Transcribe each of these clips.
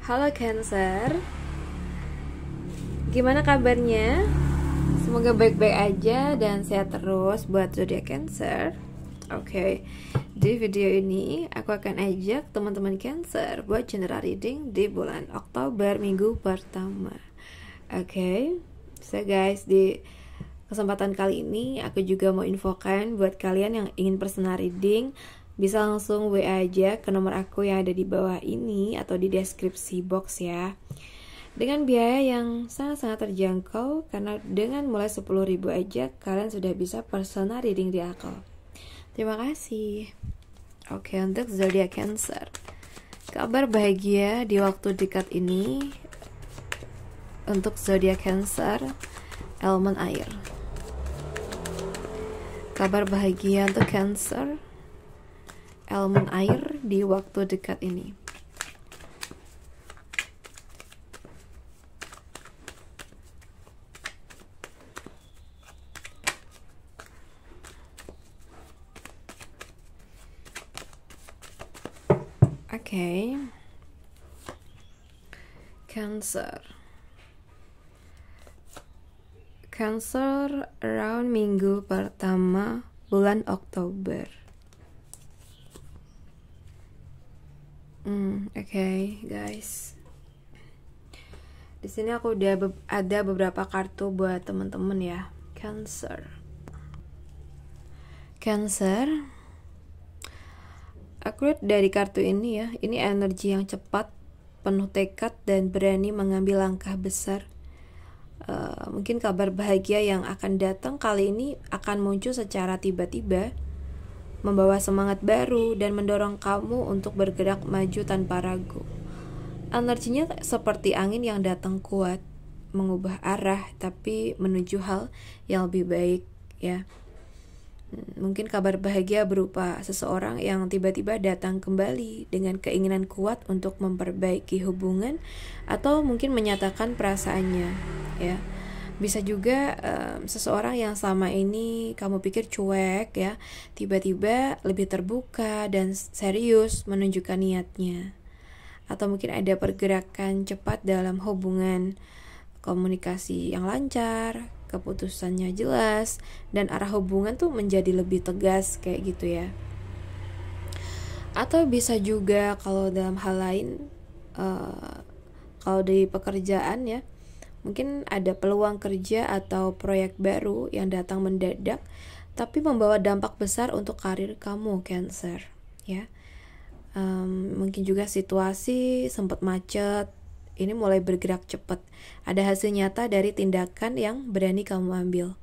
Halo Cancer, gimana kabarnya? Semoga baik-baik aja dan sehat terus buat zodiak Cancer. Oke, di video ini aku akan ajak teman-teman Cancer buat general reading di bulan Oktober minggu pertama. Oke, so guys, di kesempatan kali ini aku juga mau infokan buat kalian yang ingin personal reading, bisa langsung WA aja ke nomor aku yang ada di bawah ini atau di deskripsi box ya. Dengan biaya yang sangat-sangat terjangkau, karena dengan mulai 10.000 aja kalian sudah bisa personal reading di aku. Terima kasih. Oke, untuk zodiak Cancer, kabar bahagia di waktu dekat ini untuk zodiak Cancer, elemen air. Kabar bahagia untuk Cancer, elemen air di waktu dekat ini. Oke. Cancer around minggu pertama bulan Oktober. Oke, guys. Di sini aku udah ada beberapa kartu buat teman-teman ya. Cancer. Aku lihat dari kartu ini ya, ini energi yang cepat, penuh tekad dan berani mengambil langkah besar. Mungkin kabar bahagia yang akan datang kali ini akan muncul secara tiba-tiba, membawa semangat baru dan mendorong kamu untuk bergerak maju tanpa ragu. Energinya seperti angin yang datang kuat, mengubah arah tapi menuju hal yang lebih baik ya. Mungkin kabar bahagia berupa seseorang yang tiba-tiba datang kembali dengan keinginan kuat untuk memperbaiki hubungan atau mungkin menyatakan perasaannya ya. Bisa juga seseorang yang selama ini kamu pikir cuek ya, tiba-tiba lebih terbuka dan serius menunjukkan niatnya. Atau mungkin ada pergerakan cepat dalam hubungan, komunikasi yang lancar, keputusannya jelas, dan arah hubungan tuh menjadi lebih tegas kayak gitu ya. Atau bisa juga kalau dalam hal lain, kalau di pekerjaan ya, mungkin ada peluang kerja atau proyek baru yang datang mendadak tapi membawa dampak besar untuk karir kamu Cancer ya. Mungkin juga situasi sempat macet, ini mulai bergerak cepat. Ada hasil nyata dari tindakan yang berani kamu ambil.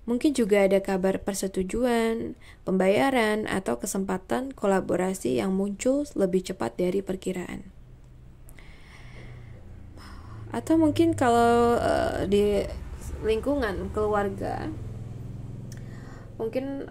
Mungkin juga ada kabar persetujuan, pembayaran, atau kesempatan kolaborasi yang muncul lebih cepat dari perkiraan. Atau mungkin kalau di lingkungan keluarga, mungkin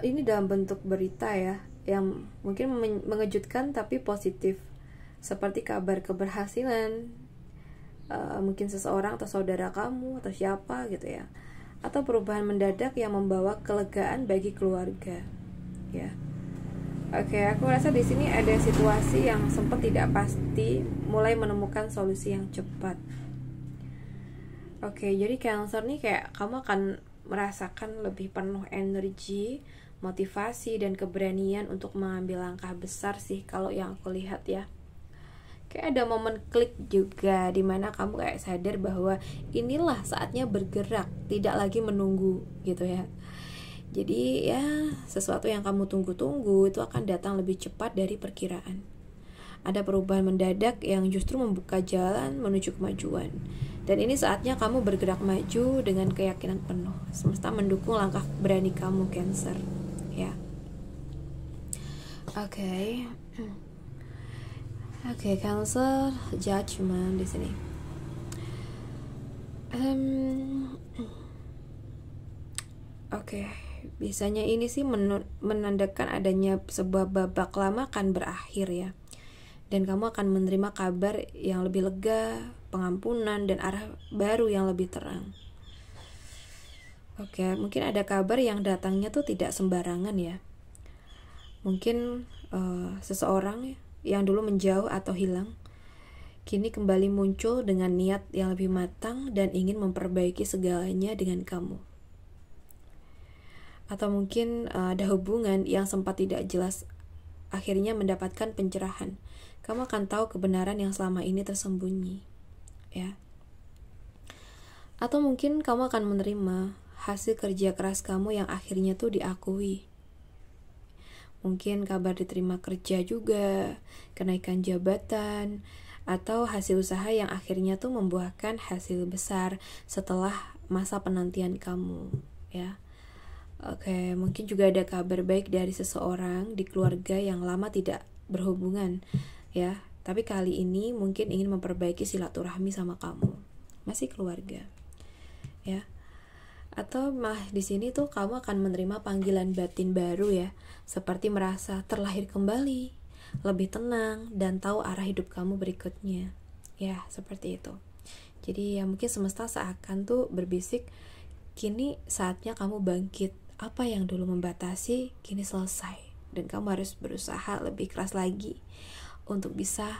ini dalam bentuk berita ya, yang mungkin mengejutkan tapi positif, seperti kabar keberhasilan, mungkin seseorang atau saudara kamu atau siapa gitu ya, atau perubahan mendadak yang membawa kelegaan bagi keluarga ya. Oke, aku rasa di sini ada situasi yang sempat tidak pasti mulai menemukan solusi yang cepat. Oke, jadi Cancer nih kayak kamu akan merasakan lebih penuh energi, motivasi dan keberanian untuk mengambil langkah besar sih kalau yang aku lihat ya. Kayak ada momen klik juga dimana kamu kayak sadar bahwa inilah saatnya bergerak, tidak lagi menunggu gitu ya. Jadi ya sesuatu yang kamu tunggu-tunggu itu akan datang lebih cepat dari perkiraan. Ada perubahan mendadak yang justru membuka jalan menuju kemajuan. Dan ini saatnya kamu bergerak maju dengan keyakinan penuh. Semesta mendukung langkah berani kamu Cancer ya. Oke, Cancer, Judgment di sini. Biasanya ini sih menandakan adanya sebuah babak lama akan berakhir ya. Dan kamu akan menerima kabar yang lebih lega, pengampunan dan arah baru yang lebih terang. Mungkin ada kabar yang datangnya tuh tidak sembarangan ya. Mungkin seseorang yang dulu menjauh atau hilang kini kembali muncul dengan niat yang lebih matang dan ingin memperbaiki segalanya dengan kamu. Atau mungkin ada hubungan yang sempat tidak jelas akhirnya mendapatkan pencerahan. Kamu akan tahu kebenaran yang selama ini tersembunyi, ya. Atau mungkin kamu akan menerima hasil kerja keras kamu yang akhirnya tuh diakui. Mungkin kabar diterima kerja juga, kenaikan jabatan, atau hasil usaha yang akhirnya tuh membuahkan hasil besar setelah masa penantian kamu, ya. Oke, mungkin juga ada kabar baik dari seseorang di keluarga yang lama tidak berhubungan, ya. Tapi kali ini mungkin ingin memperbaiki silaturahmi sama kamu, masih keluarga, ya. Atau malah di sini tuh kamu akan menerima panggilan batin baru, ya, seperti merasa terlahir kembali, lebih tenang, dan tahu arah hidup kamu berikutnya. Ya, seperti itu. Jadi ya mungkin semesta seakan tuh berbisik, kini saatnya kamu bangkit. Apa yang dulu membatasi, kini selesai. Dan kamu harus berusaha lebih keras lagi untuk bisa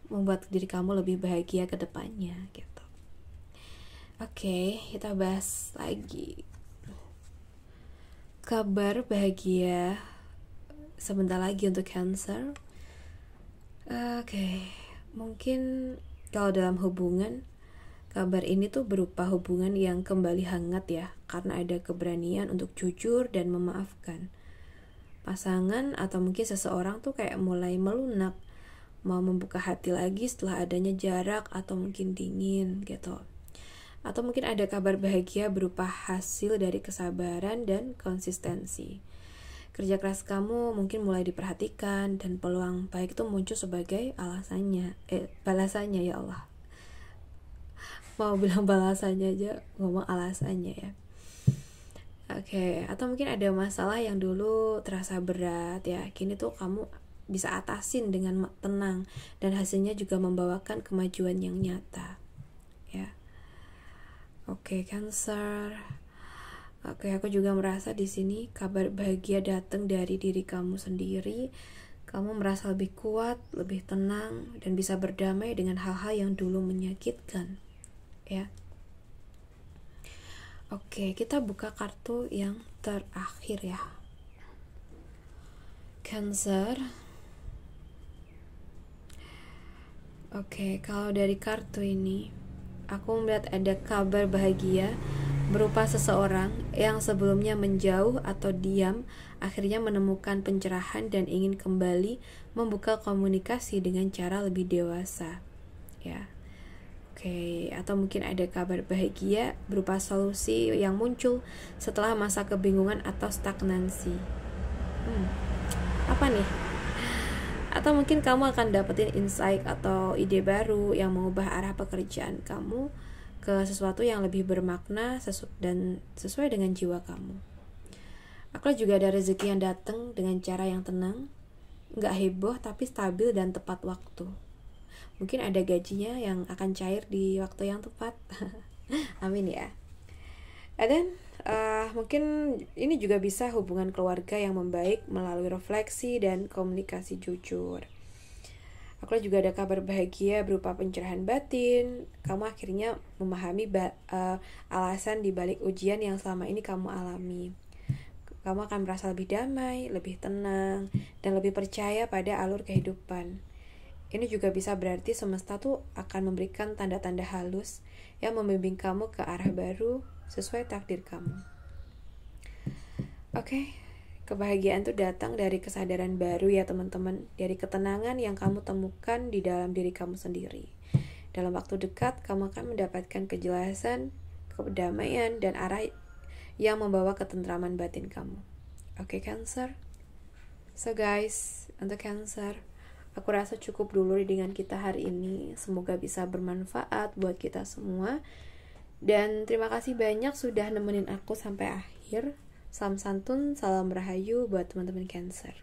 membuat diri kamu lebih bahagia ke depannya, gitu. Oke, kita bahas lagi. Kabar bahagia sebentar lagi untuk Cancer. Oke, mungkin kalau dalam hubungan, kabar ini tuh berupa hubungan yang kembali hangat, ya, karena ada keberanian untuk jujur dan memaafkan. Pasangan atau mungkin seseorang tuh kayak mulai melunak, mau membuka hati lagi setelah adanya jarak atau mungkin dingin, gitu. Atau mungkin ada kabar bahagia berupa hasil dari kesabaran dan konsistensi. Kerja keras kamu mungkin mulai diperhatikan dan peluang baik itu muncul sebagai balasannya, ya Allah. Mau bilang balasannya aja, ngomong alasannya, ya. Oke, atau mungkin ada masalah yang dulu terasa berat, ya, kini tuh kamu bisa atasin dengan tenang dan hasilnya juga membawakan kemajuan yang nyata, ya. Oke, Cancer. Oke, aku juga merasa di sini kabar bahagia datang dari diri kamu sendiri. Kamu merasa lebih kuat, lebih tenang, dan bisa berdamai dengan hal-hal yang dulu menyakitkan, ya. Oke, kita buka kartu yang terakhir, ya. Cancer. Oke, kalau dari kartu ini, aku melihat ada kabar bahagia berupa seseorang yang sebelumnya menjauh atau diam, akhirnya menemukan pencerahan dan ingin kembali membuka komunikasi dengan cara lebih dewasa, ya. Oke, atau mungkin ada kabar bahagia berupa solusi yang muncul setelah masa kebingungan atau stagnansi. Apa nih? Atau mungkin kamu akan dapetin insight atau ide baru yang mengubah arah pekerjaan kamu ke sesuatu yang lebih bermakna dan sesuai dengan jiwa kamu. Aku juga ada rezeki yang datang dengan cara yang tenang, gak heboh tapi stabil dan tepat waktu. Mungkin ada gajinya yang akan cair di waktu yang tepat. Amin, ya. Dan mungkin ini juga bisa hubungan keluarga yang membaik melalui refleksi dan komunikasi jujur. Aku juga ada kabar bahagia berupa pencerahan batin. Kamu akhirnya memahami alasan dibalik ujian yang selama ini kamu alami. Kamu akan merasa lebih damai, lebih tenang, dan lebih percaya pada alur kehidupan. Ini juga bisa berarti semesta tuh akan memberikan tanda-tanda halus yang membimbing kamu ke arah baru sesuai takdir kamu. Oke. Kebahagiaan itu datang dari kesadaran baru, ya teman-teman, dari ketenangan yang kamu temukan di dalam diri kamu sendiri. Dalam waktu dekat, kamu akan mendapatkan kejelasan, kedamaian, dan arah yang membawa ketentraman batin kamu. Oke, Cancer? So guys, untuk Cancer, aku rasa cukup dulu dengan kita hari ini. Semoga bisa bermanfaat buat kita semua. Dan terima kasih banyak sudah nemenin aku sampai akhir. Salam santun, salam rahayu buat teman-teman Cancer.